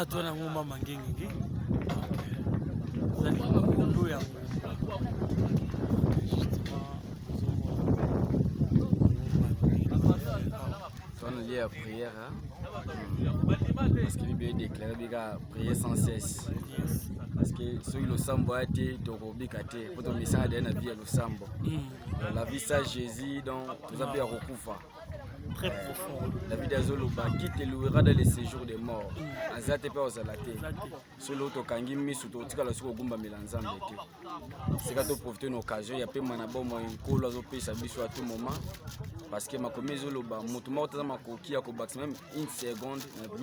Ah, toi, na ngomba mangengi. Zali ngomba ya on lié à prière, parce qu'il est déclaré que prier sans cesse. Parce que ceux qui le sambo a été dorobikate, pour ton message de la vie à le sambo. La vie ça Jésus donc tout ça bien recouvert. Très profond. La vie d'Azoloba qui te louera dans les séjours des morts. Azate pe ozalate. Solo to kangi misu to tika la suko gumba milanzambe te. C'est quand on profite d'une occasion, il y a pas mana bon moi ko la zo pesa biso à tout moment parce que ma commise Zoloba mutu mort za makoki ya ko bax même une seconde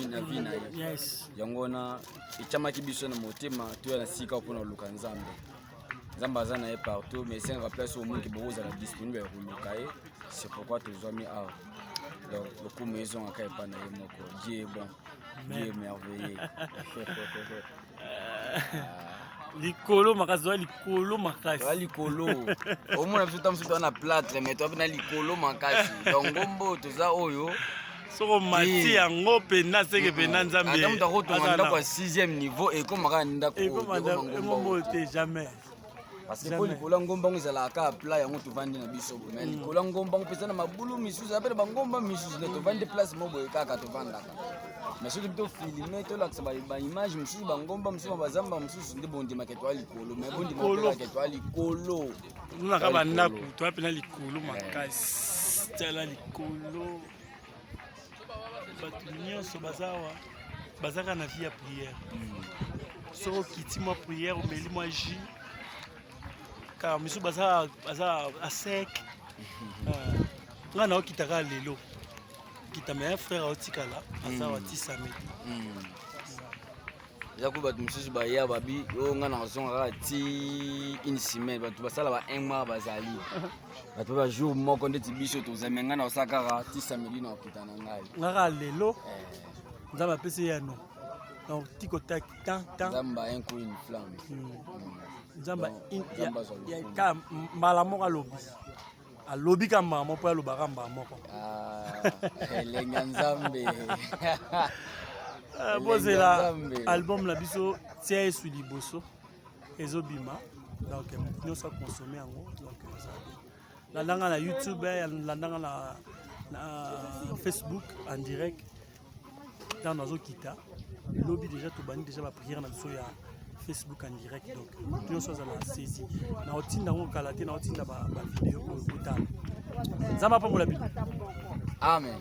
na vie na ye. Yes. Yangona ichama kibiso na motema to ya sika pour na luka nzambe. Nzamba za na ye partout mais c'est un rappel sur monde qui boza la disponible ya kulukaye. C'est pourquoi tu as mis à donc, beaucoup de maisons à Kaipana et Moko. Dieu est bon, Dieu est merveilleux. Likolo makazo likolo makasi. Likolo. Au moins on a plâtre mais toi on likolo makasi. Donc gombo tout ça oyo. Soko mati yango pena seke pena nzambe. Adam ta rotonga kwa 6e niveau et comme maka ndako. Et comme ngombo te jamais. Parce que pour likolo ngomba ngizala ka plat yango to vandi na biso mais likolo ngomba ngopesa na mabulu misusu apele bangomba misusu ne to vandi place mobo ekaka to vandaka mais soki to filmer to lakisa ba image misusu bangomba misusu bazamba misusu nde bondi maketo likolo mais bondi maketo likolo na ka bandako to apena likolo makasi tala likolo batu nyonso bazaka na vie ya prière soko kiti moi prière omeli moi jus car monsieur baza à sec ngana okitaka lelo kita meilleur frère otikala aza watisa meti yaku batu mususu baya babi o ngana zonga ti une semaine batu basala ba un mois bazali batu ba jour moko ndeti biso tozame ngana osakara ti samedi na okitana ngai ngaka lelo nzamba pese yano donc tiko tak tant nzamba un coup une flamme nzamba ya ka mbala moko alobi ka mbala moko alobaka mbala moko elenga nzambe bozela album la biso tia esu liboso ezobima donc nyonso akonsome yango donc landanga na YouTube landanga na Facebook en direct dans nazokita lobi déjà tobani déjà ba prière na biso ya Facebook en direct donc nyonso azala saisi na otinda ngo kala te na otinda ba vidéo ko tala nzamba pambola bino amen.